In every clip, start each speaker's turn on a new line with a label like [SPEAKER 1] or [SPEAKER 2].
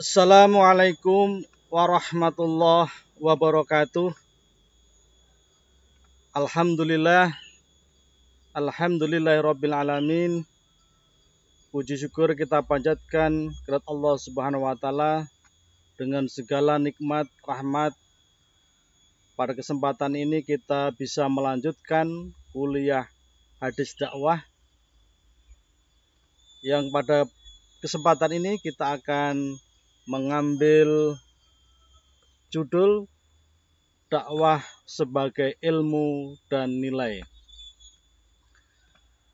[SPEAKER 1] Assalamualaikum warahmatullahi wabarakatuh. Alhamdulillah, alhamdulillahirabbil alamin. Puji syukur kita panjatkan kepada Allah Subhanahu wa taala dengan segala nikmat rahmat. Pada kesempatan ini kita bisa melanjutkan kuliah hadis dakwah yang pada kesempatan ini kita akan mengambil judul dakwah sebagai ilmu dan nilai.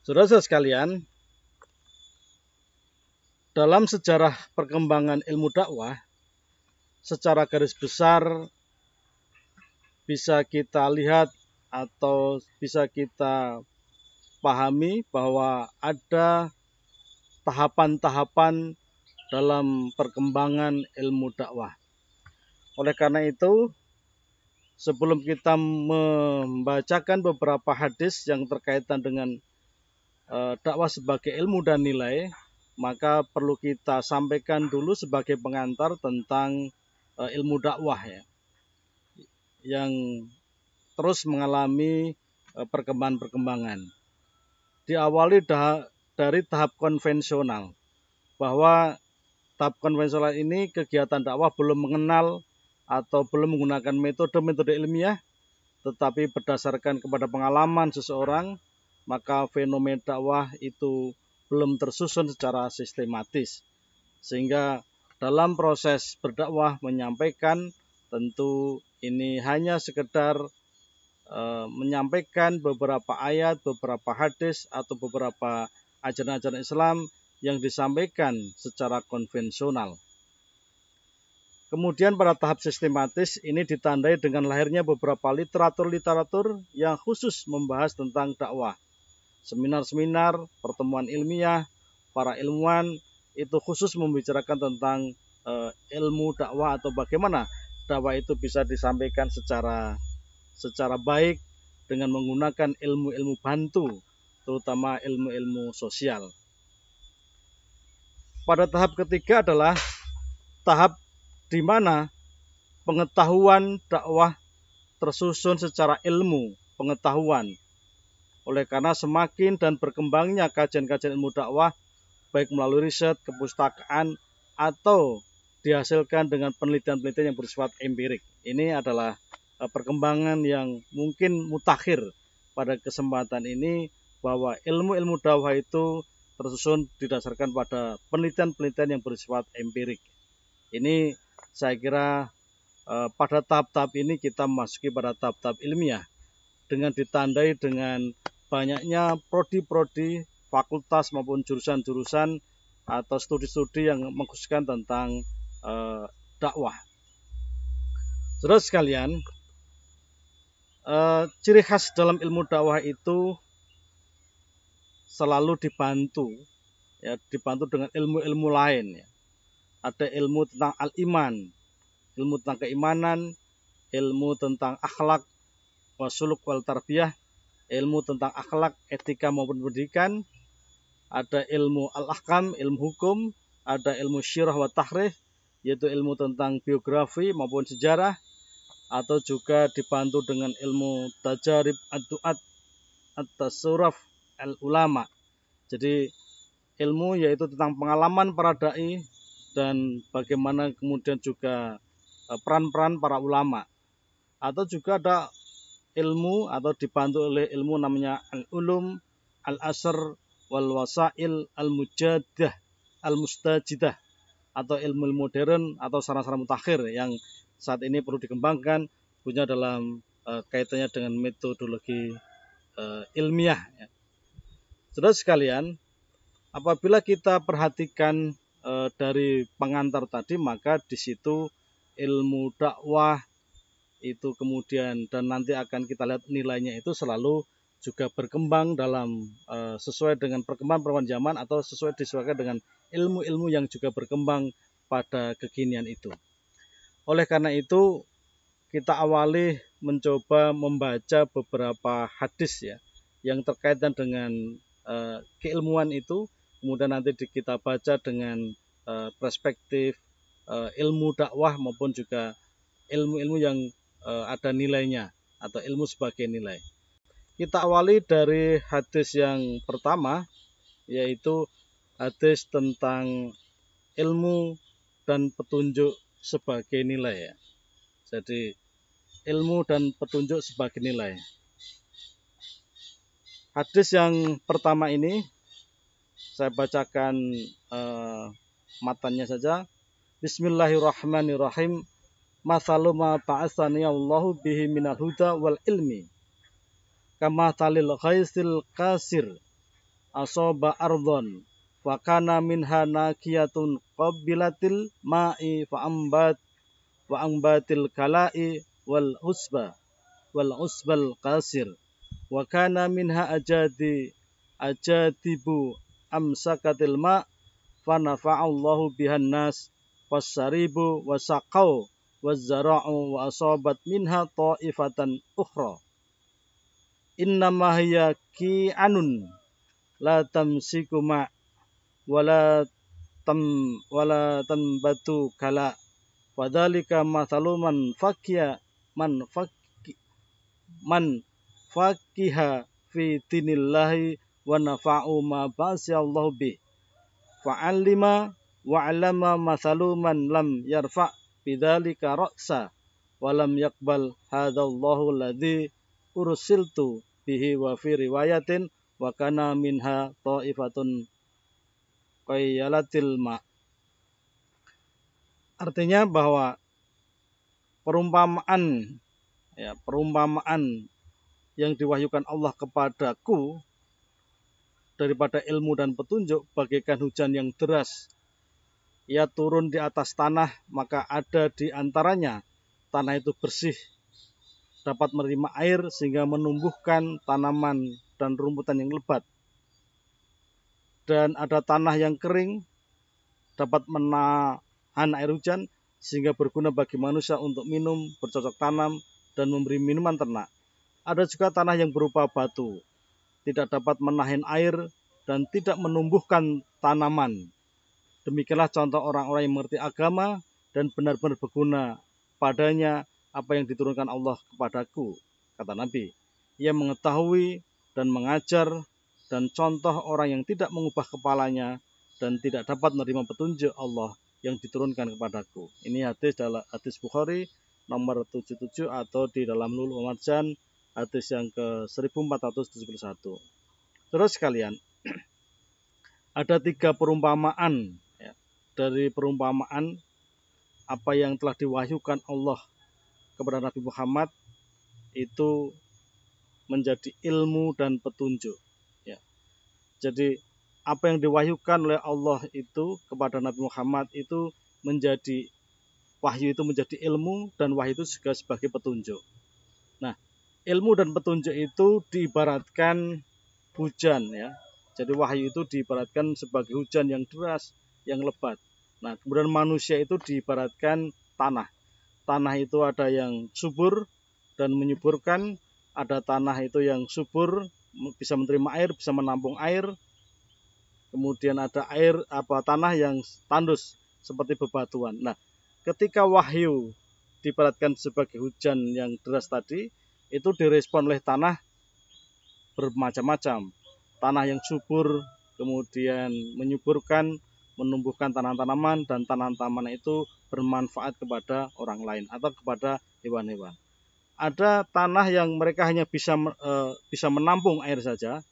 [SPEAKER 1] Saudara-saudara sekalian, dalam sejarah perkembangan ilmu dakwah, secara garis besar bisa kita lihat atau bisa kita pahami bahwa ada tahapan-tahapan dalam perkembangan ilmu dakwah. Oleh karena itu, sebelum kita membacakan beberapa hadis yang terkaitan dengan dakwah sebagai ilmu dan nilai, maka perlu kita sampaikan dulu sebagai pengantar tentang ilmu dakwah ya, yang terus mengalami perkembangan. Diawali dari tahap konvensional, bahwa tahap konvensional ini kegiatan dakwah belum mengenal atau belum menggunakan metode-metode ilmiah, tetapi berdasarkan kepada pengalaman seseorang, maka fenomena dakwah itu belum tersusun secara sistematis. Sehingga dalam proses berdakwah menyampaikan, tentu ini hanya sekedar menyampaikan beberapa ayat, beberapa hadis, atau beberapa ajaran-ajaran Islam yang disampaikan secara konvensional. Kemudian pada tahap sistematis ini ditandai dengan lahirnya beberapa literatur-literatur yang khusus membahas tentang dakwah. Seminar-seminar, pertemuan ilmiah, para ilmuwan itu khusus membicarakan tentang ilmu dakwah atau bagaimana dakwah itu bisa disampaikan secara baik dengan menggunakan ilmu-ilmu bantu, terutama ilmu-ilmu sosial. Pada tahap ketiga adalah tahap di mana pengetahuan dakwah tersusun secara ilmu pengetahuan. Oleh karena semakin dan berkembangnya kajian-kajian ilmu dakwah, baik melalui riset, kepustakaan, atau dihasilkan dengan penelitian-penelitian yang bersifat empirik. Ini adalah perkembangan yang mungkin mutakhir pada kesempatan ini, bahwa ilmu-ilmu dakwah itu tersusun didasarkan pada penelitian-penelitian yang bersifat empirik. Ini saya kira pada tahap-tahap ini kita memasuki pada tahap-tahap ilmiah dengan ditandai dengan banyaknya prodi-prodi, fakultas maupun jurusan-jurusan atau studi-studi yang mengkhususkan tentang dakwah. Saudara sekalian, ciri khas dalam ilmu dakwah itu selalu dibantu dengan ilmu-ilmu lain ya. Ada ilmu tentang al-iman, ilmu tentang keimanan, ilmu tentang akhlak, wasuluk wal tarbiyah, ilmu tentang akhlak, etika maupun pendidikan, ada ilmu al-ahkam, ilmu hukum, ada ilmu syirah wa tahrih, yaitu ilmu tentang biografi maupun sejarah, atau juga dibantu dengan ilmu tajarib ad-du'at at-tasurruf al-ulama. Jadi ilmu yaitu tentang pengalaman para dai dan bagaimana kemudian juga peran-peran para ulama. Atau juga ada ilmu atau dibantu oleh ilmu namanya al-ulum, al-asr, wal wasail, al-mujadah, al-mustajidah, atau ilmu modern atau saran-saran mutakhir yang saat ini perlu dikembangkan, punya dalam kaitannya dengan metodologi ilmiah. Saudara sekalian, apabila kita perhatikan dari pengantar tadi, maka di situ ilmu dakwah itu kemudian dan nanti akan kita lihat nilainya itu selalu juga berkembang dalam sesuai dengan perkembangan zaman atau disesuaikan dengan ilmu-ilmu yang juga berkembang pada kekinian itu. Oleh karena itu kita awali mencoba membaca beberapa hadis ya yang terkaitan dengan keilmuan itu, kemudian nanti kita baca dengan perspektif ilmu dakwah maupun juga ilmu-ilmu yang ada nilainya atau ilmu sebagai nilai. Kita awali dari hadis yang pertama, yaitu hadis tentang ilmu dan petunjuk sebagai nilai ya. Jadi ilmu dan petunjuk sebagai nilai. Hadis yang pertama ini saya bacakan matanya saja. Bismillahirrahmanirrahim. Masalu ma ba'atsani Allahu bihi minal huda wal ilmi. Kama talil ghaisil kasir asaba ardhon wa kana minha nakiyatun qabilatil ma'i fa ambatil kala'i wal usbal kasir wa kana minha ajadibu amsakatil ma' fa nafa'allahu bihan nas wasaribu wasaqau wazzara'u wa asabat minha ta'ifatan ukhra. Innama hiya ki'anun la tamsiku ma' wala tanbatu kala wadhalika mathalu man fakiha fi dinillahi wa nafa'u ma ba'asyallahu bih fa'allima wa'alama mathalu man lam yarfa' bidzalika ra'sa wa lam yaqbal hadzallahu alladzi ursiltu bihi wa fi riwayatin wa kana minha ta'ifatun qayyalatil ma. Artinya bahwa perumpamaan yang diwahyukan Allah kepadaku daripada ilmu dan petunjuk bagaikan hujan yang deras. Ia turun di atas tanah, maka ada di antaranya tanah itu bersih, dapat menerima air sehingga menumbuhkan tanaman dan rumputan yang lebat. Dan ada tanah yang kering, dapat menahan air hujan sehingga berguna bagi manusia untuk minum, bercocok tanam, dan memberi minuman ternak. Ada juga tanah yang berupa batu, tidak dapat menahan air dan tidak menumbuhkan tanaman. Demikianlah contoh orang-orang yang mengerti agama dan benar-benar berguna padanya apa yang diturunkan Allah kepadaku, kata Nabi. Ia mengetahui dan mengajar, dan contoh orang yang tidak mengubah kepalanya dan tidak dapat menerima petunjuk Allah yang diturunkan kepadaku. Ini hadis Bukhari nomor 77 atau di dalam Lu'lu' wal Marjan hadis yang ke 1471. Terus sekalian, ada 3 perumpamaan ya, dari perumpamaan apa yang telah diwahyukan Allah kepada Nabi Muhammad itu menjadi ilmu dan petunjuk ya. Jadi apa yang diwahyukan oleh Allah itu kepada Nabi Muhammad itu menjadi wahyu, itu menjadi ilmu, dan wahyu itu juga sebagai petunjuk. Nah, ilmu dan petunjuk itu diibaratkan hujan ya. Jadi wahyu itu diibaratkan sebagai hujan yang deras, yang lebat. Nah, kemudian manusia itu diibaratkan tanah. Tanah itu ada yang subur dan menyuburkan, ada tanah itu yang subur, bisa menerima air, bisa menampung air. Kemudian ada tanah yang tandus seperti bebatuan. Nah, ketika wahyu diibaratkan sebagai hujan yang deras tadi, itu direspon oleh tanah bermacam-macam. Tanah yang subur, kemudian menyuburkan, menumbuhkan tanaman-tanaman, dan tanaman-tanaman itu bermanfaat kepada orang lain atau kepada hewan-hewan. Ada tanah yang mereka hanya bisa menampung air saja,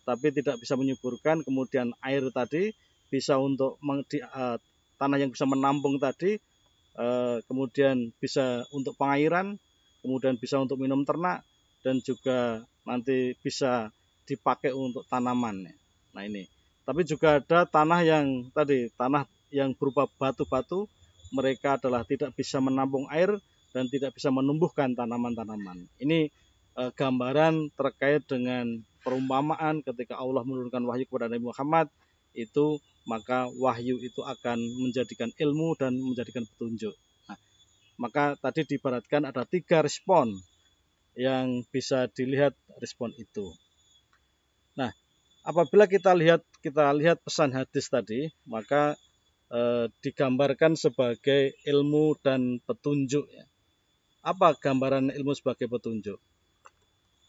[SPEAKER 1] tapi tidak bisa menyuburkan. Kemudian air tadi bisa untuk tanah yang bisa menampung tadi, kemudian bisa untuk pengairan, kemudian bisa untuk minum ternak, dan juga nanti bisa dipakai untuk tanaman. Nah ini. Tapi juga ada tanah yang berupa batu-batu, mereka adalah tidak bisa menampung air dan tidak bisa menumbuhkan tanaman-tanaman. Ini gambaran terkait dengan perumpamaan ketika Allah menurunkan wahyu kepada Nabi Muhammad itu, maka wahyu itu akan menjadikan ilmu dan menjadikan petunjuk. Nah, maka tadi diibaratkan ada 3 respon yang bisa dilihat respon itu. Nah, apabila kita lihat pesan hadis tadi, maka digambarkan sebagai ilmu dan petunjuk. Ya. Apa gambaran ilmu sebagai petunjuk?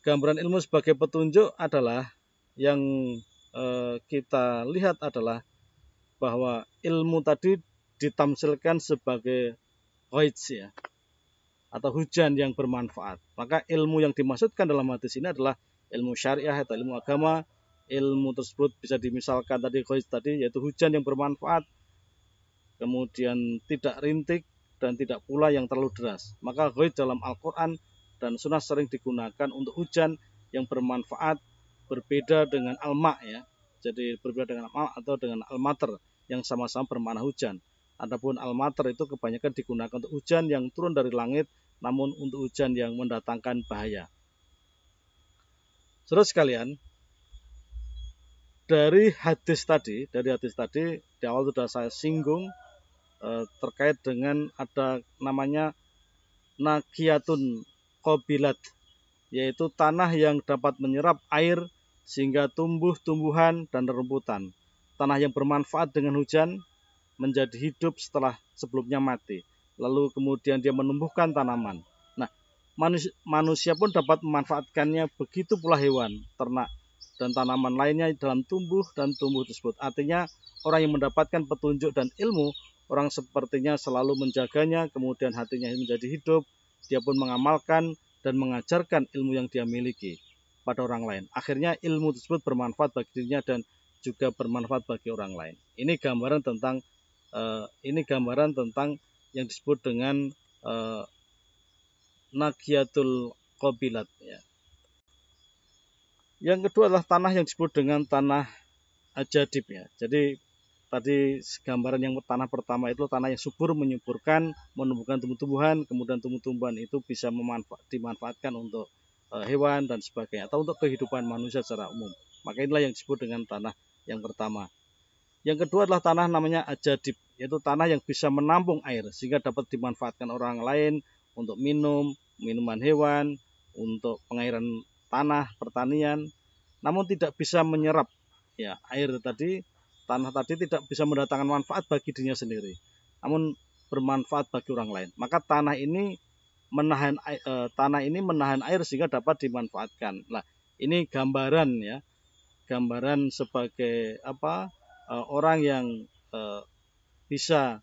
[SPEAKER 1] Gambaran ilmu sebagai petunjuk adalah yang kita lihat adalah bahwa ilmu tadi ditamsilkan sebagai ghaits ya, atau hujan yang bermanfaat. Maka ilmu yang dimaksudkan dalam hadis ini adalah ilmu syariah atau ilmu agama. Ilmu tersebut bisa dimisalkan tadi ghaits tadi, yaitu hujan yang bermanfaat, kemudian tidak rintik dan tidak pula yang terlalu deras. Maka ghaits dalam Al-Quran dan Sunnah sering digunakan untuk hujan yang bermanfaat, berbeda dengan al-ma ya. Jadi berbeda dengan al-ma atau dengan al-matar yang sama-sama bermakna hujan. Adapun al-matar itu kebanyakan digunakan untuk hujan yang turun dari langit, namun untuk hujan yang mendatangkan bahaya. Saudara sekalian, dari hadis tadi di awal sudah saya singgung terkait dengan ada namanya nakiyatun qabilat, yaitu tanah yang dapat menyerap air sehingga tumbuh tumbuhan dan rerumputan. Tanah yang bermanfaat dengan hujan menjadi hidup setelah sebelumnya mati. Lalu kemudian dia menumbuhkan tanaman. Nah, manusia pun dapat memanfaatkannya, begitu pula hewan, ternak, dan tanaman lainnya dalam tumbuh dan tumbuh tersebut. Artinya orang yang mendapatkan petunjuk dan ilmu, orang sepertinya selalu menjaganya, kemudian hatinya menjadi hidup, dia pun mengamalkan dan mengajarkan ilmu yang dia miliki pada orang lain. Akhirnya ilmu tersebut bermanfaat bagi dirinya dan juga bermanfaat bagi orang lain. Ini gambaran tentang yang disebut dengan nakiyatul qabilat ya. Yang kedua adalah tanah yang disebut dengan tanah ajadib ya. Jadi tadi gambaran yang tanah pertama itu tanah yang subur, menyuburkan, menumbuhkan tumbuh-tumbuhan, kemudian tumbuh-tumbuhan itu bisa dimanfaatkan untuk hewan dan sebagainya, atau untuk kehidupan manusia secara umum. Maka inilah yang disebut dengan tanah yang pertama. Yang kedua adalah tanah namanya ajadib, yaitu tanah yang bisa menampung air sehingga dapat dimanfaatkan orang lain untuk minum, minuman hewan, untuk pengairan tanah, pertanian, namun tidak bisa menyerap ya air tadi. Tanah tadi tidak bisa mendatangkan manfaat bagi dirinya sendiri, namun bermanfaat bagi orang lain. Maka tanah ini menahan air sehingga dapat dimanfaatkan. Nah, ini gambaran ya, gambaran sebagai orang yang bisa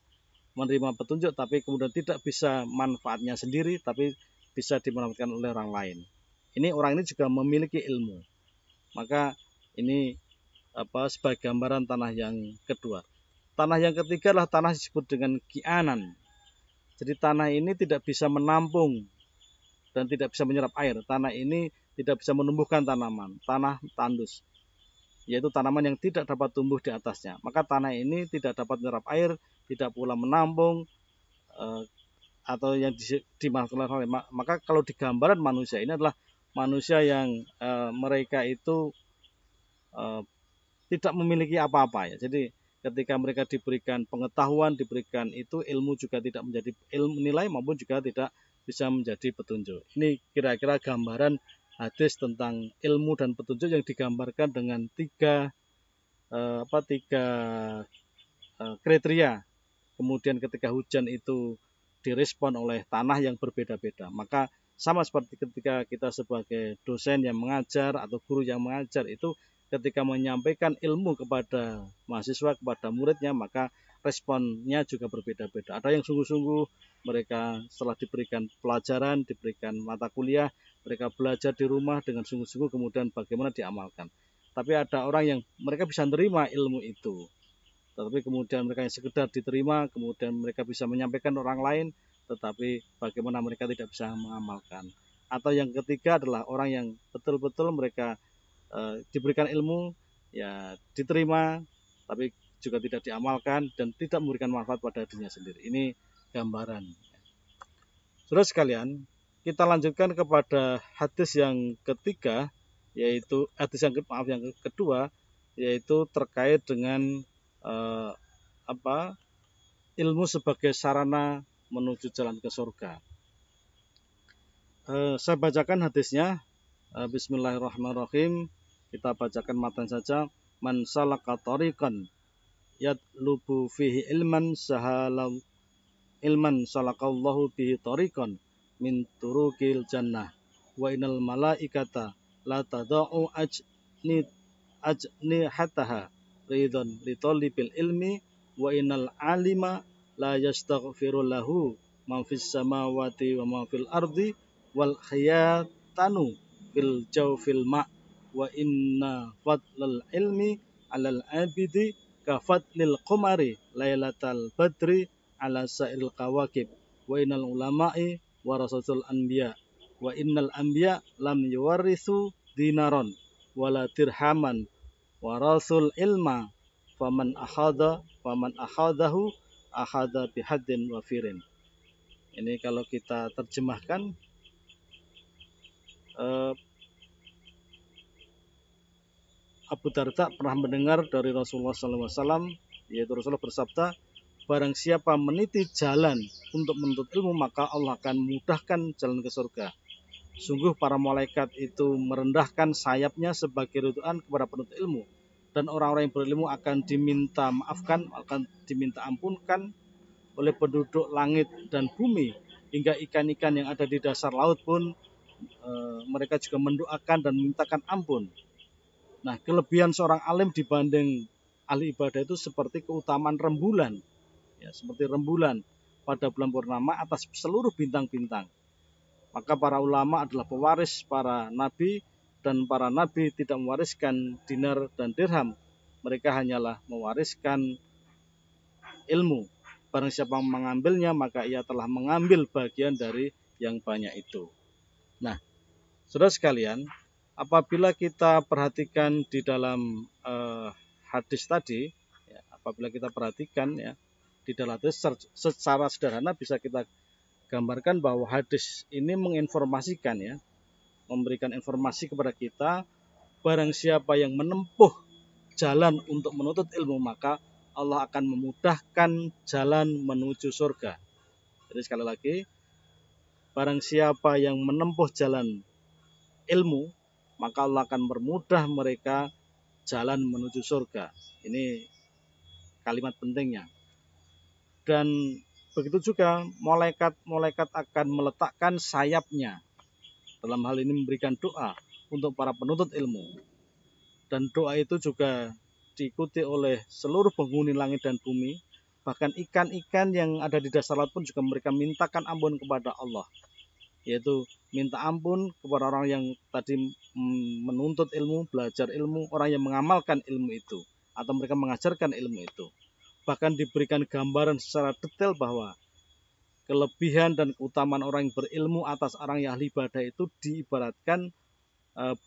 [SPEAKER 1] menerima petunjuk tapi kemudian tidak bisa manfaatnya sendiri, tapi bisa dimanfaatkan oleh orang lain. Ini orang ini juga memiliki ilmu. Maka ini sebagai gambaran tanah yang kedua. Tanah yang ketiga adalah tanah disebut dengan kianan. Jadi tanah ini tidak bisa menampung dan tidak bisa menyerap air. Tanah ini tidak bisa menumbuhkan tanaman, tanah tandus, yaitu tanaman yang tidak dapat tumbuh di atasnya. Maka tanah ini tidak dapat menyerap air, tidak pula menampung atau yang dimaksudkan oleh. Maka kalau di gambaran manusia ini adalah manusia yang mereka itu tidak memiliki apa-apa ya. Jadi ketika mereka diberikan pengetahuan, diberikan itu ilmu, juga tidak menjadi ilmu nilai maupun juga tidak bisa menjadi petunjuk. Ini kira-kira gambaran hadis tentang ilmu dan petunjuk yang digambarkan dengan tiga kriteria. Kemudian ketika hujan itu direspon oleh tanah yang berbeda-beda. Maka sama seperti ketika kita sebagai dosen yang mengajar atau guru yang mengajar itu, ketika menyampaikan ilmu kepada mahasiswa, kepada muridnya, maka responnya juga berbeda-beda. Ada yang sungguh-sungguh, mereka setelah diberikan pelajaran, diberikan mata kuliah, mereka belajar di rumah dengan sungguh-sungguh, kemudian bagaimana diamalkan. Tapi ada orang yang mereka bisa menerima ilmu itu, tetapi kemudian mereka yang sekedar diterima, kemudian mereka bisa menyampaikan orang lain, tetapi bagaimana mereka tidak bisa mengamalkan. Atau yang ketiga adalah orang yang betul-betul mereka diberikan ilmu, ya diterima, tapi juga tidak diamalkan dan tidak memberikan manfaat pada dirinya sendiri. Ini gambaran. Saudara sekalian, kita lanjutkan kepada hadis yang ketiga, yaitu hadis yang kedua, yaitu terkait dengan ilmu sebagai sarana menuju jalan ke surga. Saya bacakan hadisnya. Bismillahirrahmanirrahim. Kita bacakan matan saja. Man salaka tariqan yatlubu fihi ilman salakallahu bihi tariqan min turukil jannah wa innal malaikata la tada'u ajnihataha ridon li talibil ilmi wa innal alima la yastaghfiru lahu man fis samawati wa ma fil ardi wal khayatanu fil jawfil ma wa inna fadlal ilmi alal abidi ka fadlil qamari lailatal badri ala sa'iril kawakib wa innal ulama'i warasatul anbiya wa innal anbiya lam yuwarithu dinaron wala dirhaman warasul ilma faman akhadahu akhadha bihaddin wafirin. Ini kalau kita terjemahkan, Abu Darda pernah mendengar dari Rasulullah SAW, yaitu Rasulullah bersabda, barang siapa meniti jalan untuk menuntut ilmu, maka Allah akan mudahkan jalan ke surga. Sungguh para malaikat itu merendahkan sayapnya sebagai ridhaan kepada penuntut ilmu, dan orang-orang yang berilmu akan diminta maafkan, akan diminta ampunkan oleh penduduk langit dan bumi, hingga ikan-ikan yang ada di dasar laut pun mereka juga mendoakan dan memintakan ampun. Nah, kelebihan seorang alim dibanding ahli ibadah itu seperti keutamaan rembulan, ya, seperti rembulan pada bulan purnama atas seluruh bintang-bintang. Maka para ulama adalah pewaris para nabi, dan para nabi tidak mewariskan dinar dan dirham. Mereka hanyalah mewariskan ilmu. Barang siapa mengambilnya, maka ia telah mengambil bagian dari yang banyak itu. Nah, saudara sekalian, apabila kita perhatikan di dalam hadis tadi, ya, apabila kita perhatikan ya, di dalam hadis secara sederhana bisa kita gambarkan bahwa hadis ini menginformasikan ya, memberikan informasi kepada kita, barang siapa yang menempuh jalan untuk menuntut ilmu, maka Allah akan memudahkan jalan menuju surga. Jadi sekali lagi, barang siapa yang menempuh jalan ilmu, maka Allah akan mempermudah mereka jalan menuju surga. Ini kalimat pentingnya. Dan begitu juga malaikat akan meletakkan sayapnya, dalam hal ini memberikan doa untuk para penuntut ilmu. Dan doa itu juga diikuti oleh seluruh penghuni langit dan bumi. Bahkan ikan-ikan yang ada di dasar laut pun juga mereka mintakan ampun kepada Allah, yaitu minta ampun kepada orang yang tadi menuntut ilmu, belajar ilmu, orang yang mengamalkan ilmu itu, atau mereka mengajarkan ilmu itu. Bahkan diberikan gambaran secara detail bahwa kelebihan dan keutamaan orang yang berilmu atas orang yang ahli ibadah itu diibaratkan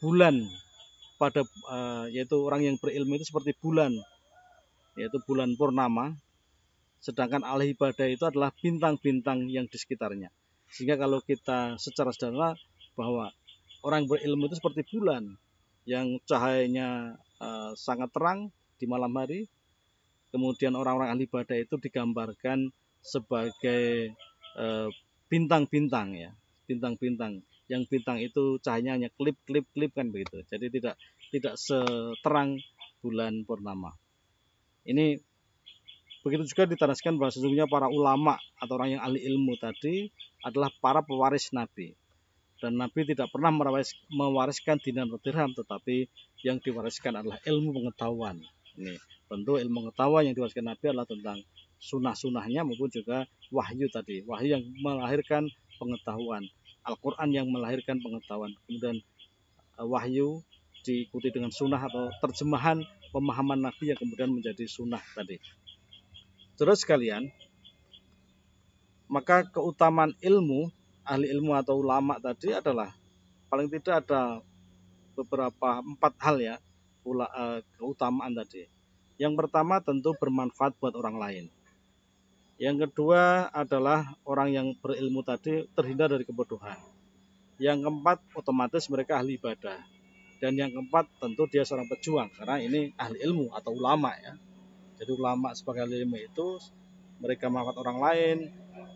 [SPEAKER 1] bulan pada yaitu orang yang berilmu itu seperti bulan, yaitu bulan purnama, sedangkan ahli ibadah itu adalah bintang-bintang yang di sekitarnya. Sehingga kalau kita secara sederhana bahwa orang yang berilmu itu seperti bulan yang cahayanya sangat terang di malam hari. Kemudian orang-orang ahli ibadah itu digambarkan sebagai bintang-bintang ya, bintang-bintang. Yang bintang itu cahayanya hanya klip kan begitu. Jadi tidak seterang bulan purnama. Ini begitu juga ditandaskan bahwa sesungguhnya para ulama atau orang yang ahli ilmu tadi adalah para pewaris Nabi. Dan Nabi tidak pernah mewariskan dinar atau dirham, tetapi yang diwariskan adalah ilmu pengetahuan. Ini tentu ilmu pengetahuan yang diwariskan Nabi adalah tentang sunnah-sunnahnya maupun juga wahyu tadi. Wahyu yang melahirkan pengetahuan, Al-Quran yang melahirkan pengetahuan. Kemudian wahyu diikuti dengan sunnah atau terjemahan pemahaman Nabi yang kemudian menjadi sunnah tadi. Terus sekalian, maka keutamaan ilmu, ahli ilmu atau ulama tadi adalah paling tidak ada beberapa 4 hal ya, keutamaan tadi. Yang pertama tentu bermanfaat buat orang lain. Yang kedua adalah orang yang berilmu tadi terhindar dari kebodohan. Yang keempat otomatis mereka ahli ibadah. Dan yang keempat tentu dia seorang pejuang, karena ini ahli ilmu atau ulama ya. Jadi ulama sebagai ahli ilmu itu mereka memanfaat orang lain,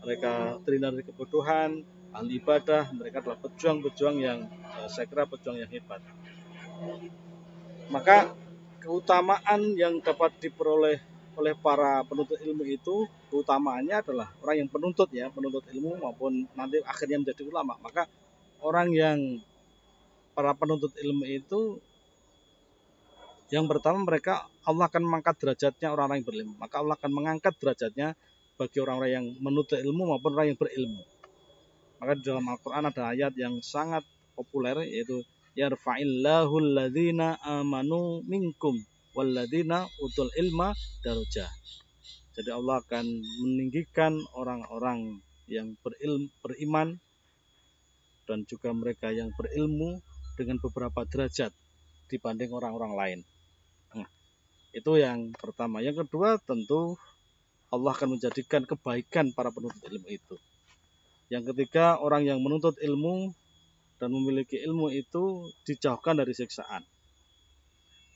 [SPEAKER 1] mereka terhindar dari kebodohan, ahli ibadah, mereka adalah pejuang-pejuang yang saya kira pejuang yang hebat. Maka keutamaan yang dapat diperoleh oleh para penuntut ilmu itu utamanya adalah orang yang penuntut ilmu maupun nanti akhirnya menjadi ulama. Maka orang yang para penuntut ilmu itu yang pertama mereka Allah akan mengangkat derajatnya orang-orang yang berilmu. Maka Allah akan mengangkat derajatnya bagi orang-orang yang menuntut ilmu maupun orang yang berilmu. Maka di dalam Al-Quran ada ayat yang sangat populer yaitu yarfa'illahu alladhina amanu minkum walladhina utul ilma darajah. Jadi Allah akan meninggikan orang-orang yang beriman dan juga mereka yang berilmu dengan beberapa derajat dibanding orang-orang lain. Nah, itu yang pertama. Yang kedua tentu Allah akan menjadikan kebaikan para penuntut ilmu itu. Yang ketiga, orang yang menuntut ilmu dan memiliki ilmu itu dijauhkan dari siksaan.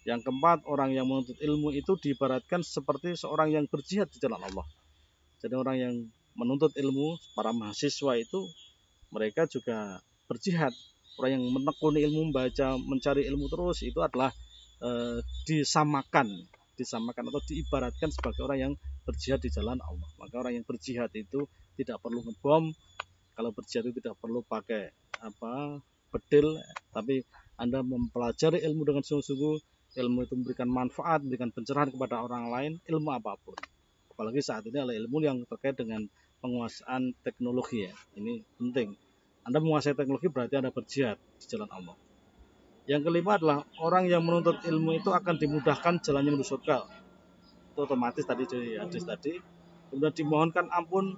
[SPEAKER 1] Yang keempat, orang yang menuntut ilmu itu diibaratkan seperti seorang yang berjihad di jalan Allah. Jadi orang yang menuntut ilmu, para mahasiswa itu mereka juga berjihad. Orang yang menekuni ilmu, membaca, mencari ilmu terus itu adalah disamakan atau diibaratkan sebagai orang yang berjihad di jalan Allah. Maka orang yang berjihad itu tidak perlu ngebom. Kalau berjihad itu tidak perlu pakai bedil, tapi Anda mempelajari ilmu dengan sungguh-sungguh. Ilmu itu memberikan manfaat, memberikan pencerahan kepada orang lain, ilmu apapun. Apalagi saat ini adalah ilmu yang terkait dengan penguasaan teknologi ya. Ini penting. Anda menguasai teknologi berarti Anda berjihad di jalan Allah. Yang kelima adalah orang yang menuntut ilmu itu akan dimudahkan jalannya menuju surga. Itu otomatis tadi di hadis tadi. Kemudian dimohonkan ampun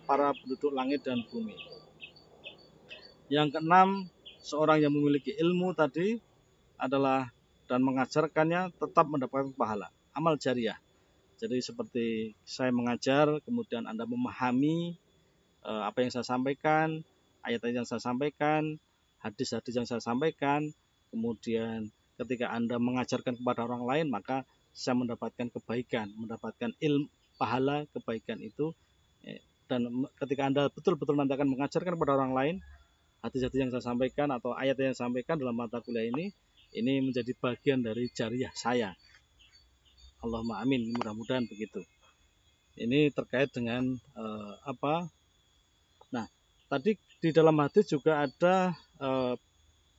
[SPEAKER 1] para penduduk langit dan bumi. Yang keenam, seorang yang memiliki ilmu tadi adalah dan mengajarkannya tetap mendapatkan pahala, amal jariah. Jadi seperti saya mengajar, kemudian Anda memahami apa yang saya sampaikan, ayat-ayat yang saya sampaikan, hadis-hadis yang saya sampaikan, kemudian ketika Anda mengajarkan kepada orang lain, maka saya mendapatkan kebaikan, mendapatkan ilmu, pahala kebaikan itu. Dan ketika Anda betul-betul nanti akan mengajarkan kepada orang lain, hadis-hadis yang saya sampaikan atau ayat yang saya sampaikan dalam mata kuliah ini menjadi bagian dari jariah saya. Allahumma amin, mudah-mudahan begitu. Ini terkait dengan Nah, tadi di dalam hadis juga ada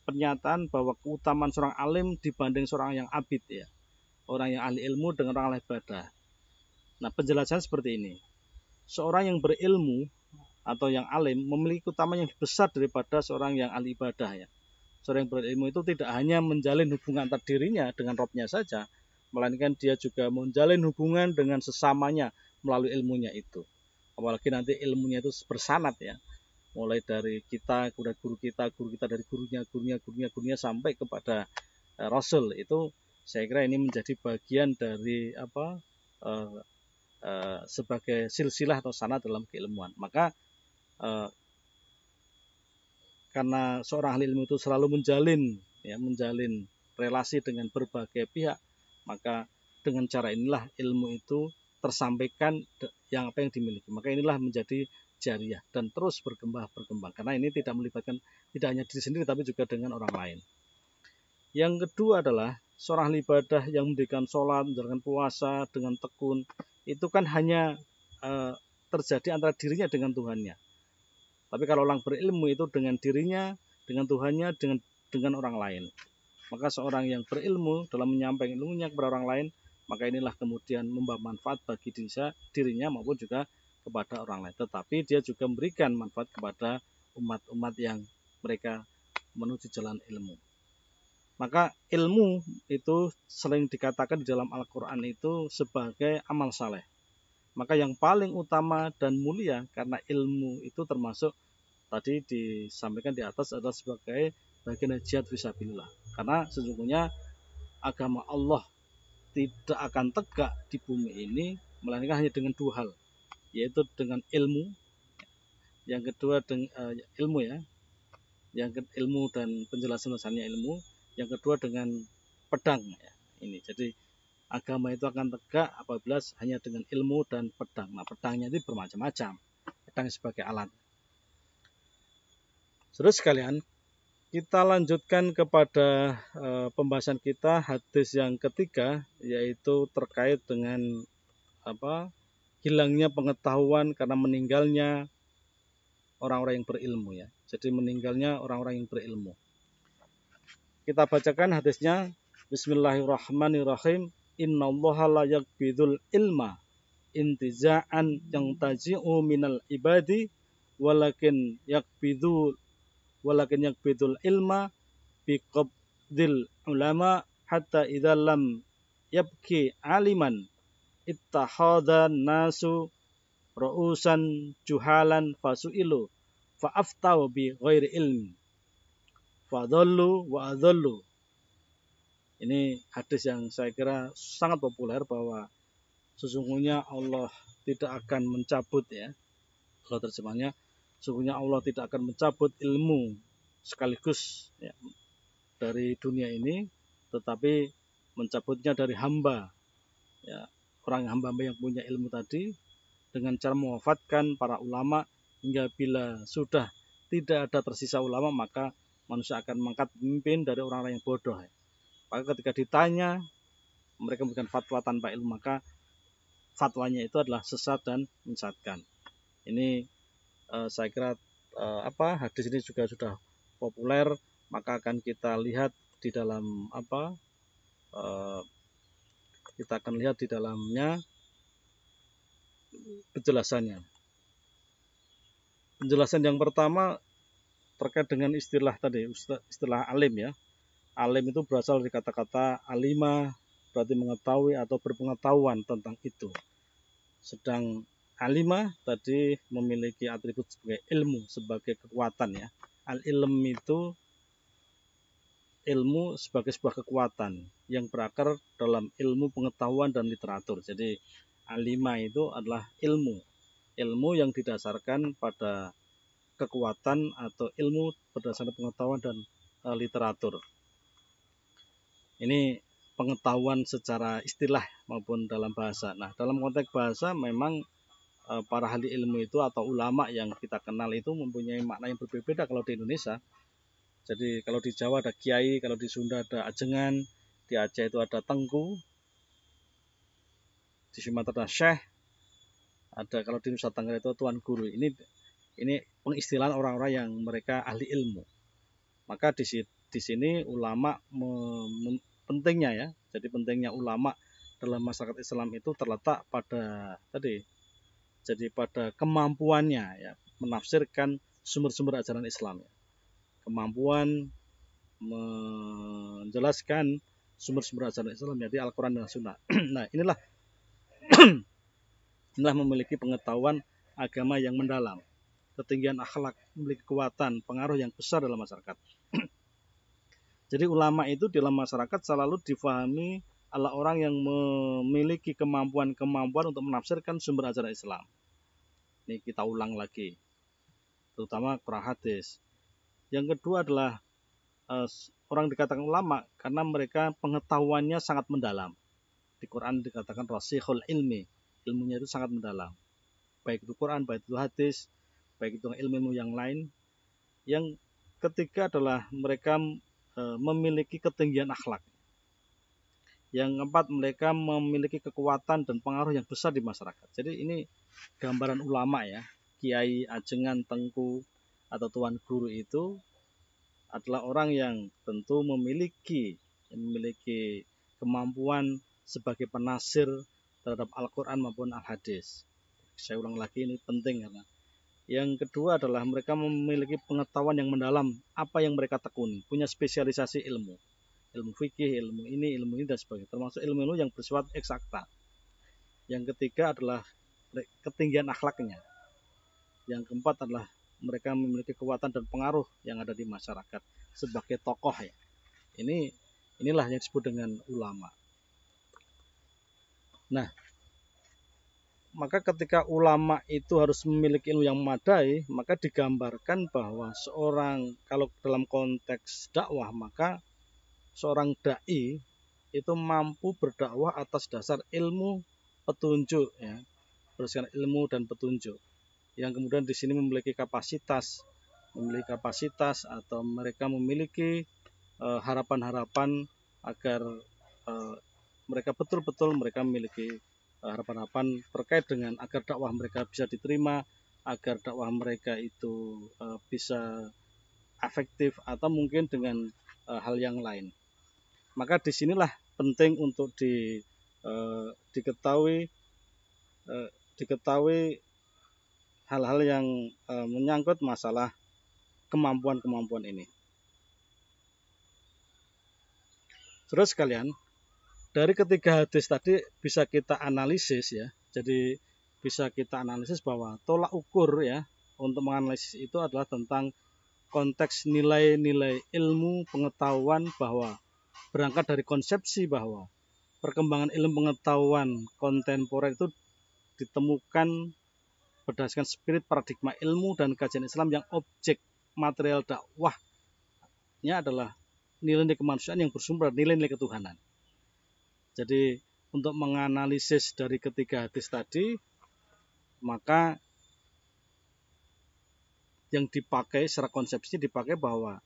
[SPEAKER 1] pernyataan bahwa keutamaan seorang alim dibanding seorang yang abid ya. Orang yang ahli ilmu dengan orang ahli ibadah. Nah, penjelasan seperti ini. Seorang yang berilmu atau yang alim memiliki keutamaan yang besar daripada seorang yang ahli ibadah ya. Seorang yang berilmu itu tidak hanya menjalin hubungan antar dirinya dengan Robnya saja, melainkan dia juga menjalin hubungan dengan sesamanya melalui ilmunya itu. Apalagi nanti ilmunya itu bersanad ya, mulai dari kita, kemudian guru kita dari gurunya sampai kepada Rasul. Itu saya kira ini menjadi bagian dari sebagai silsilah atau sanad dalam keilmuan. Maka karena seorang ahli ilmu itu selalu menjalin relasi dengan berbagai pihak, maka dengan cara inilah ilmu itu tersampaikan yang dimiliki. Maka inilah menjadi jariah dan terus berkembang karena ini tidak melibatkan tidak hanya diri sendiri tapi juga dengan orang lain. Yang kedua adalah seorang ahli ibadah yang mendirikan sholat, menjalankan puasa dengan tekun, itu kan hanya terjadi antara dirinya dengan Tuhannya. Tapi kalau orang berilmu itu dengan dirinya, dengan Tuhannya, dengan orang lain. Maka seorang yang berilmu dalam menyampaikan ilmunya kepada orang lain, maka inilah kemudian membawa manfaat bagi dirinya maupun juga kepada orang lain. Tetapi dia juga memberikan manfaat kepada umat-umat yang mereka menuju jalan ilmu. Maka ilmu itu sering dikatakan di dalam Al-Quran itu sebagai amal saleh. Maka yang paling utama dan mulia karena ilmu itu termasuk tadi disampaikan di atas adalah sebagai bagian jihad fisabilillah. Karena sesungguhnya agama Allah tidak akan tegak di bumi ini melainkan hanya dengan dua hal, yaitu dengan ilmu. Yang kedua dengan ilmu ya. Ilmu dan penjelasan-penjelasannya ilmu. Yang kedua dengan pedang ya. Ini jadi agama itu akan tegak apabila hanya dengan ilmu dan pedang. Nah, pedangnya itu bermacam-macam. Pedang sebagai alat. Terus sekalian, kita lanjutkan kepada pembahasan kita hadis yang ketiga, yaitu terkait dengan hilangnya pengetahuan karena meninggalnya orang-orang yang berilmu ya. Jadi meninggalnya orang-orang yang berilmu. Kita bacakan hadisnya. Bismillahirrahmanirrahim. Innallaha la yaqbidul ilma intiza'an yang taji'u minal ibadi walakin yakbidul ilma biqabdil ulama hatta idza lam yabki aliman ittakhadha nasu ru'usan juhalan fasu'ilu fa'aftau bi ghairi ilmi fadhallu wa adhallu. Ini hadis yang saya kira sangat populer bahwa sesungguhnya Allah tidak akan mencabut ya. Kalau terjemahnya, sesungguhnya Allah tidak akan mencabut ilmu sekaligus ya, dari dunia ini, tetapi mencabutnya dari hamba ya, orang hamba-hamba yang punya ilmu tadi dengan cara mewafatkan para ulama hingga bila sudah tidak ada tersisa ulama maka manusia akan mengangkat pemimpin dari orang-orang yang bodoh ya. Maka ketika ditanya mereka memberikan fatwa tanpa ilmu maka fatwanya itu adalah sesat dan menyesatkan. Ini saya kira hadis ini juga sudah populer, maka akan kita lihat di dalam kita akan lihat di dalamnya penjelasannya. Penjelasan yang pertama terkait dengan istilah tadi, istilah alim ya. Alim itu berasal dari kata-kata alima, berarti mengetahui atau berpengetahuan tentang itu. Sedang alimah tadi memiliki atribut sebagai ilmu, sebagai kekuatan ya. Al-ilm itu ilmu sebagai sebuah kekuatan yang berakar dalam ilmu pengetahuan dan literatur. Jadi alimah itu adalah ilmu yang didasarkan pada kekuatan atau ilmu berdasarkan pengetahuan dan literatur. Ini pengetahuan secara istilah maupun dalam bahasa. Nah, dalam konteks bahasa memang para ahli ilmu itu atau ulama yang kita kenal itu mempunyai makna yang berbeda kalau di Indonesia. Jadi kalau di Jawa ada kiai, kalau di Sunda ada ajengan, di Aceh itu ada tengku, di Sumatera ada syekh, ada kalau di Nusa Tenggara itu tuan guru. Ini pengistilahan orang-orang yang mereka ahli ilmu. Maka di sini ulama pentingnya ya. Jadi pentingnya ulama dalam masyarakat Islam itu terletak pada pada kemampuannya ya menafsirkan sumber-sumber ajaran Islam ya. Kemampuan menjelaskan sumber-sumber ajaran Islam jadi Al-Quran dan Sunnah. Nah, inilah memiliki pengetahuan agama yang mendalam, ketinggian akhlak, memiliki kekuatan, pengaruh yang besar dalam masyarakat. Jadi ulama itu dalam masyarakat selalu difahami adalah orang yang memiliki kemampuan untuk menafsirkan sumber ajaran Islam. Ini kita ulang lagi, terutama Quran hadis. Yang kedua adalah orang dikatakan ulama karena mereka pengetahuannya sangat mendalam. Di Quran dikatakan rasikhul ilmi, ilmunya itu sangat mendalam. Baik itu Quran, baik itu hadis, baik itu ilmu yang lain. Yang ketiga adalah mereka memiliki ketinggian akhlak. Yang keempat, mereka memiliki kekuatan dan pengaruh yang besar di masyarakat. Jadi ini gambaran ulama ya. Kiai, ajengan, tengku, atau tuan guru itu adalah orang yang tentu memiliki kemampuan sebagai penafsir terhadap Al-Quran maupun Al-Hadis. Saya ulang lagi, ini penting karena yang kedua adalah mereka memiliki pengetahuan yang mendalam apa yang mereka tekuni, punya spesialisasi ilmu fikih, ilmu ini dan sebagainya, termasuk ilmu yang bersifat eksakta. Yang ketiga adalah ketinggian akhlaknya. Yang keempat adalah mereka memiliki kekuatan dan pengaruh yang ada di masyarakat sebagai tokoh ya. Inilah yang disebut dengan ulama. Nah, maka ketika ulama itu harus memiliki ilmu yang memadai, maka digambarkan bahwa seorang kalau dalam konteks dakwah maka seorang dai itu mampu berdakwah atas dasar ilmu petunjuk ya, berdasarkan ilmu dan petunjuk. Yang kemudian di sini memiliki kapasitas atau mereka memiliki harapan-harapan agar mereka betul-betul memiliki harapan-harapan terkait dengan agar dakwah mereka bisa diterima, agar dakwah mereka itu bisa efektif, atau mungkin dengan hal yang lain. Maka disinilah penting untuk diketahui hal-hal yang menyangkut masalah kemampuan-kemampuan ini. Terus sekalian, dari ketiga hadis tadi bisa kita analisis ya. Jadi bisa kita analisis bahwa tolak ukur ya untuk menganalisis itu adalah tentang konteks nilai-nilai ilmu pengetahuan, bahwa berangkat dari konsepsi bahwa perkembangan ilmu pengetahuan kontemporer itu ditemukan berdasarkan spirit paradigma ilmu dan kajian Islam yang objek material dakwahnya adalah nilai-nilai kemanusiaan yang bersumber dari nilai-nilai ketuhanan. Jadi untuk menganalisis dari ketiga hadis tadi, maka yang dipakai secara konsepsi dipakai bahwa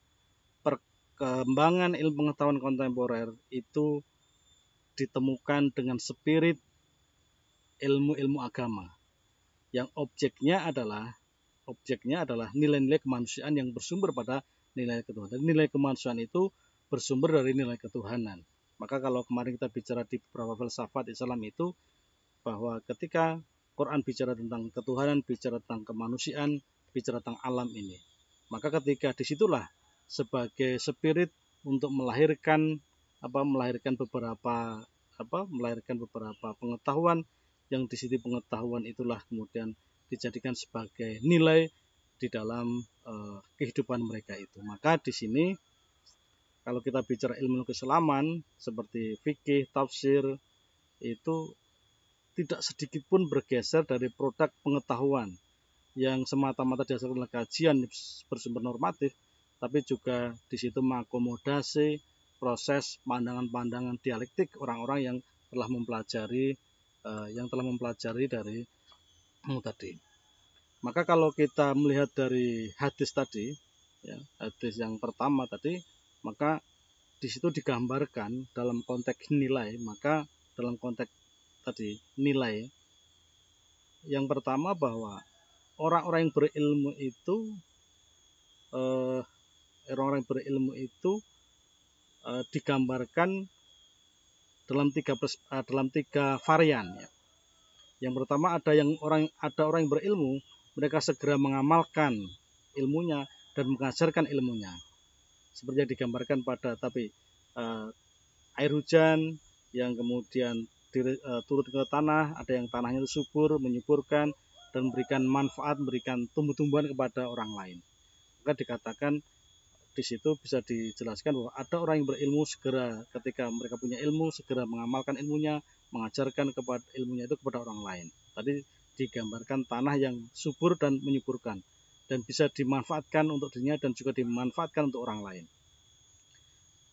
[SPEAKER 1] perkembangan ilmu pengetahuan kontemporer itu ditemukan dengan spirit ilmu-ilmu agama yang objeknya adalah nilai-nilai kemanusiaan yang bersumber pada nilai ketuhanan. Nilai kemanusiaan itu bersumber dari nilai ketuhanan. Maka kalau kemarin kita bicara di beberapa filsafat Islam itu, bahwa ketika Quran bicara tentang ketuhanan, bicara tentang kemanusiaan, bicara tentang alam ini, maka ketika disitulah sebagai spirit untuk melahirkan beberapa pengetahuan, yang di sini pengetahuan itulah kemudian dijadikan sebagai nilai di dalam kehidupan mereka itu. Maka di sini kalau kita bicara ilmu keislaman seperti fikih, tafsir, itu tidak sedikit pun bergeser dari produk pengetahuan yang semata-mata didasarkan oleh kajian bersumber normatif, tapi juga di situ mengakomodasi proses pandangan-pandangan dialektik orang-orang yang telah mempelajari dari ilmu tadi. Maka kalau kita melihat dari hadis tadi, ya, hadis yang pertama tadi, maka di situ digambarkan dalam konteks nilai. Maka dalam konteks tadi nilai, yang pertama bahwa orang-orang yang berilmu itu digambarkan dalam tiga varian ya. Yang pertama ada orang yang berilmu, mereka segera mengamalkan ilmunya dan mengajarkan ilmunya. Seperti yang digambarkan pada air hujan yang kemudian turun ke tanah, ada yang tanahnya itu subur, menyuburkan dan memberikan manfaat, memberikan tumbuh-tumbuhan kepada orang lain. Maka dikatakan di situ bisa dijelaskan bahwa ada orang yang berilmu segera ketika mereka punya ilmu segera mengamalkan ilmunya, mengajarkan kepada ilmunya itu kepada orang lain. Tadi digambarkan tanah yang subur dan menyuburkan dan bisa dimanfaatkan untuk dirinya dan juga dimanfaatkan untuk orang lain.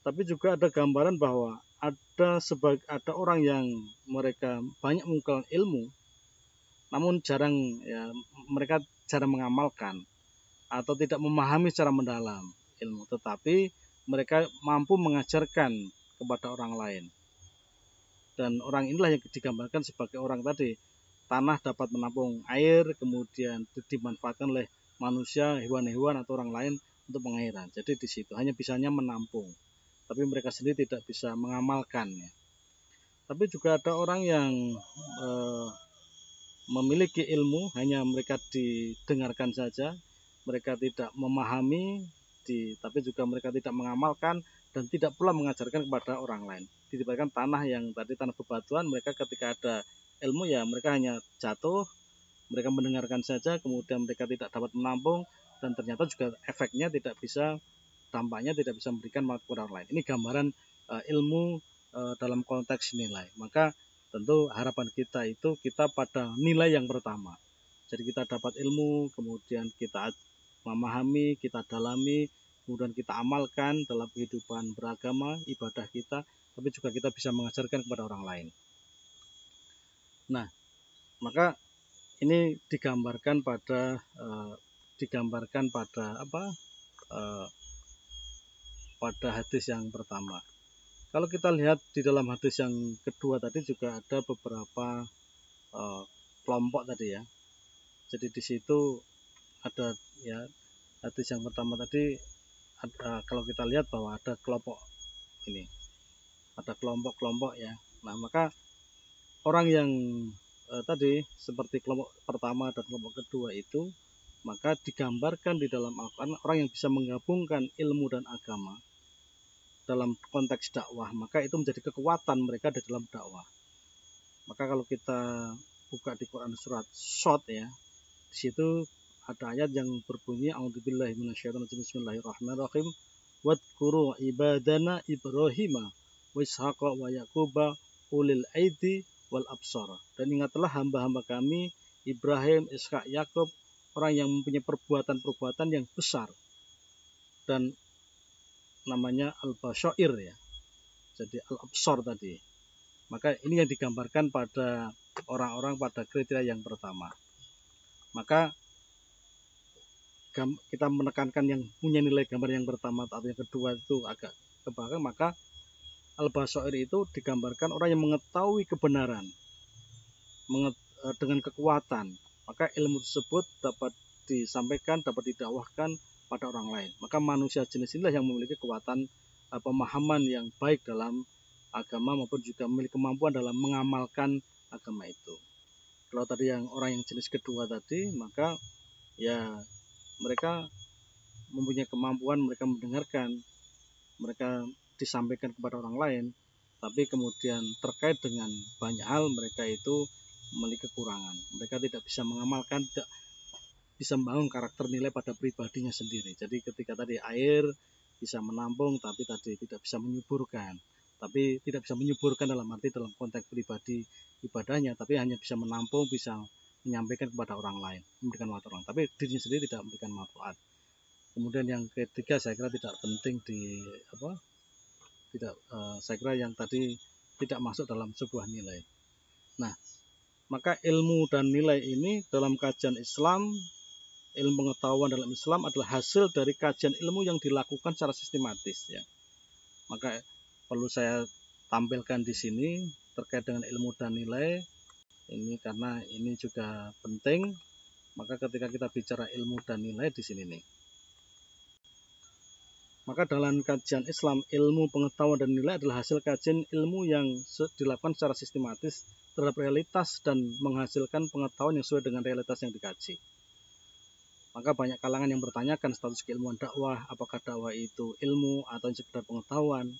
[SPEAKER 1] Tapi juga ada gambaran bahwa ada orang yang mereka banyak mengumpulkan ilmu, namun mereka jarang mengamalkan atau tidak memahami secara mendalam ilmu, tetapi mereka mampu mengajarkan kepada orang lain. Dan orang inilah yang digambarkan sebagai orang tadi, tanah dapat menampung air, kemudian dimanfaatkan oleh manusia, hewan-hewan atau orang lain untuk pengairan. Jadi di situ hanya bisanya menampung, tapi mereka sendiri tidak bisa mengamalkannya. Tapi juga ada orang yang memiliki ilmu, hanya mereka didengarkan saja, mereka tidak memahami, tapi juga mereka tidak mengamalkan dan tidak pula mengajarkan kepada orang lain. Ditibakan tanah yang tadi tanah bebatuan, mereka ketika ada ilmu ya mereka hanya jatuh, mereka mendengarkan saja, kemudian mereka tidak dapat menampung dan ternyata juga efeknya dampaknya tidak bisa memberikan manfaat kepada orang lain. Ini gambaran ilmu dalam konteks nilai. Maka tentu harapan kita itu kita pada nilai yang pertama. Jadi kita dapat ilmu, kemudian kita memahami, kita dalami, kemudian kita amalkan dalam kehidupan beragama, ibadah kita, tapi juga kita bisa mengajarkan kepada orang lain. Nah, maka ini digambarkan pada pada hadis yang pertama. Kalau kita lihat di dalam hadis yang kedua tadi juga ada beberapa kelompok tadi ya. Jadi di situ ada ya hadis yang pertama tadi kalau kita lihat bahwa ada kelompok ini, ada kelompok-kelompok ya. Nah maka orang yang tadi seperti kelompok pertama dan kelompok kedua itu, maka digambarkan di dalam Al-Quran orang yang bisa menggabungkan ilmu dan agama dalam konteks dakwah, maka itu menjadi kekuatan mereka di dalam dakwah. Maka kalau kita buka di Quran surat Shad ya, di situ ada ayat yang berbunyi a'udzubillahi minasyaitonir bismillahirrahmanirrahim wadhkuru ibadana Ibrahima wa Ishaqa wa Yaquba ulil aidi wal absar. Dan ingatlah hamba-hamba kami Ibrahim, Ishak, Yakub, orang yang mempunyai perbuatan-perbuatan yang besar dan namanya al-basyair ya. Jadi al-absar tadi. Maka ini yang digambarkan pada orang-orang pada kriteria yang pertama. Maka kita menekankan yang punya nilai gambar yang pertama atau yang kedua itu agak ke belakang, maka al-basyair itu digambarkan orang yang mengetahui kebenaran dengan kekuatan. Maka ilmu tersebut dapat disampaikan, dapat didakwahkan pada orang lain. Maka manusia jenis inilah yang memiliki kekuatan pemahaman yang baik dalam agama maupun juga memiliki kemampuan dalam mengamalkan agama itu. Kalau tadi yang orang yang jenis kedua tadi, maka ya mereka mempunyai kemampuan, mereka mendengarkan, mereka disampaikan kepada orang lain, tapi kemudian terkait dengan banyak hal mereka itu memiliki kekurangan. Mereka tidak bisa mengamalkan, tidak bisa membangun karakter nilai pada pribadinya sendiri. Jadi ketika tadi air bisa menampung, tapi tadi tidak bisa menyuburkan. Tapi tidak bisa menyuburkan dalam arti dalam konteks pribadi ibadahnya, tapi hanya bisa menampung, bisa menyampaikan kepada orang lain, memberikan manfaat orang. Tapi dirinya sendiri tidak memberikan manfaat. Kemudian yang ketiga saya kira tidak penting saya kira yang tadi tidak masuk dalam sebuah nilai. Nah, maka ilmu dan nilai ini dalam kajian Islam, ilmu pengetahuan dalam Islam adalah hasil dari kajian ilmu yang dilakukan secara sistematis ya. Maka perlu saya tampilkan di sini terkait dengan ilmu dan nilai ini karena ini juga penting. Maka ketika kita bicara ilmu dan nilai di sini nih, maka dalam kajian Islam, ilmu pengetahuan dan nilai adalah hasil kajian ilmu yang dilakukan secara sistematis terhadap realitas dan menghasilkan pengetahuan yang sesuai dengan realitas yang dikaji. Maka banyak kalangan yang bertanyakan status keilmuan dakwah, apakah dakwah itu ilmu atau sekedar pengetahuan?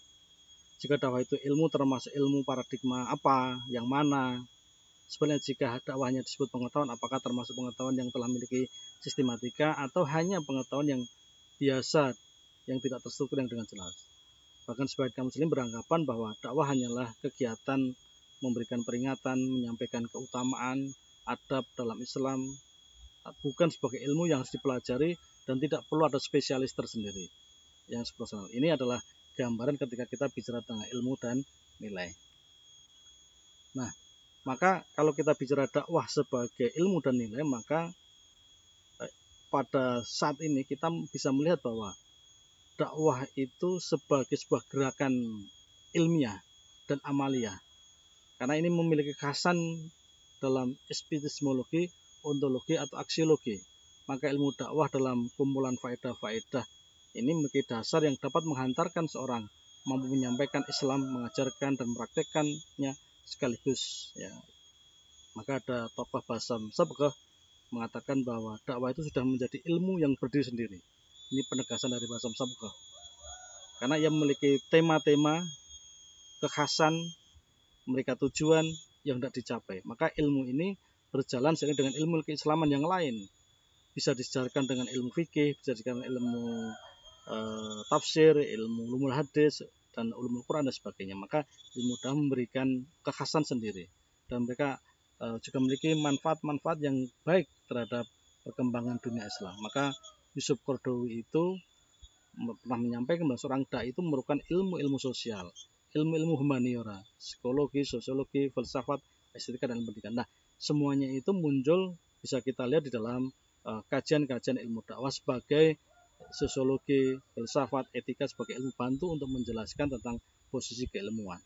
[SPEAKER 1] Jika dakwah itu ilmu, termasuk ilmu paradigma apa, yang mana? Sebenarnya jika dakwahnya disebut pengetahuan, apakah termasuk pengetahuan yang telah memiliki sistematika atau hanya pengetahuan yang biasa, yang tidak terstruktur yang dengan jelas. Bahkan sebagian muslim beranggapan bahwa dakwah hanyalah kegiatan memberikan peringatan, menyampaikan keutamaan, adab dalam Islam, bukan sebagai ilmu yang harus dipelajari dan tidak perlu ada spesialis tersendiri yang profesional. Ini adalah gambaran ketika kita bicara tentang ilmu dan nilai. Nah, maka kalau kita bicara dakwah sebagai ilmu dan nilai, maka pada saat ini kita bisa melihat bahwa dakwah itu sebagai sebuah gerakan ilmiah dan amalia. Karena ini memiliki kekhasan dalam epistemologi, ontologi atau aksiologi. Maka ilmu dakwah dalam kumpulan faedah-faedah ini memiliki dasar yang dapat menghantarkan seorang mampu menyampaikan Islam, mengajarkan dan mempraktekkannya sekaligus ya. Maka ada tokoh Basam Sabghah mengatakan bahwa dakwah itu sudah menjadi ilmu yang berdiri sendiri. Ini penegasan dari Basam Sabghah. Karena ia memiliki tema-tema, kekhasan, mereka tujuan yang tidak dicapai. Maka ilmu ini berjalan seiring dengan ilmu keislaman yang lain. Bisa disejarkan dengan ilmu fikih, bisa disejarkan dengan ilmu tafsir, ilmu ulumul hadis, dan ulumul Quran dan sebagainya. Maka ilmu dakwah memberikan kekhasan sendiri. Dan mereka juga memiliki manfaat-manfaat yang baik terhadap perkembangan dunia Islam. Maka Yusuf Qaradawi itu pernah menyampaikan bahwa seorang dai itu merupakan ilmu-ilmu sosial, ilmu-ilmu humaniora, psikologi, sosiologi, filsafat, estetika, dan pendidikan. Nah, semuanya itu muncul bisa kita lihat di dalam kajian-kajian ilmu dakwah sebagai sosiologi, filsafat, etika sebagai ilmu bantu untuk menjelaskan tentang posisi keilmuan.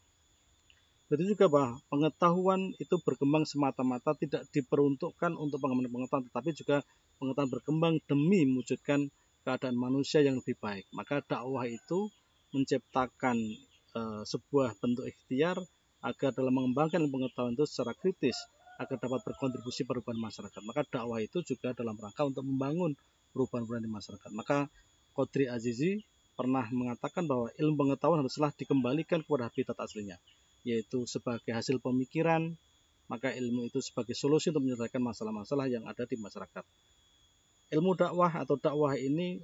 [SPEAKER 1] Begitu juga bahwa pengetahuan itu berkembang semata-mata tidak diperuntukkan untuk pengembangan pengetahuan, tetapi juga pengetahuan berkembang demi mewujudkan keadaan manusia yang lebih baik. Maka dakwah itu menciptakan sebuah bentuk ikhtiar agar dalam mengembangkan pengetahuan itu secara kritis agar dapat berkontribusi perubahan masyarakat. Maka dakwah itu juga dalam rangka untuk membangun perubahan-perubahan di masyarakat. Maka Qadri Azizi pernah mengatakan bahwa ilmu pengetahuan haruslah dikembalikan kepada habitat aslinya, yaitu sebagai hasil pemikiran, maka ilmu itu sebagai solusi untuk menyelesaikan masalah-masalah yang ada di masyarakat. Ilmu dakwah atau dakwah ini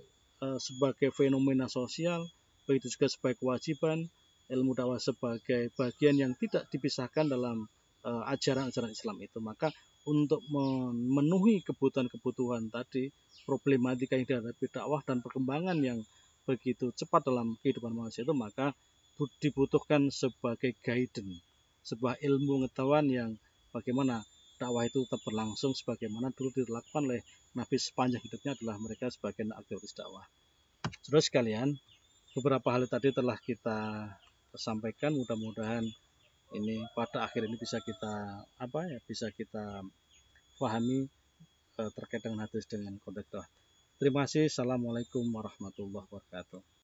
[SPEAKER 1] sebagai fenomena sosial, begitu juga sebagai kewajiban, ilmu dakwah sebagai bagian yang tidak dipisahkan dalam ajaran-ajaran Islam itu. Maka untuk memenuhi kebutuhan-kebutuhan tadi, problematika yang dihadapi dakwah dan perkembangan yang begitu cepat dalam kehidupan manusia itu, maka dibutuhkan sebagai guidance, sebuah ilmu pengetahuan yang bagaimana dakwah itu tetap berlangsung sebagaimana dulu dilakukan oleh Nabi sepanjang hidupnya adalah mereka sebagai aktivis dakwah. Saudara sekalian, beberapa hal tadi telah kita sampaikan, mudah-mudahan ini pada akhir ini bisa kita bisa kita pahami terkait dengan hadis dengan konteks dakwah. Terima kasih. Assalamualaikum warahmatullahi wabarakatuh.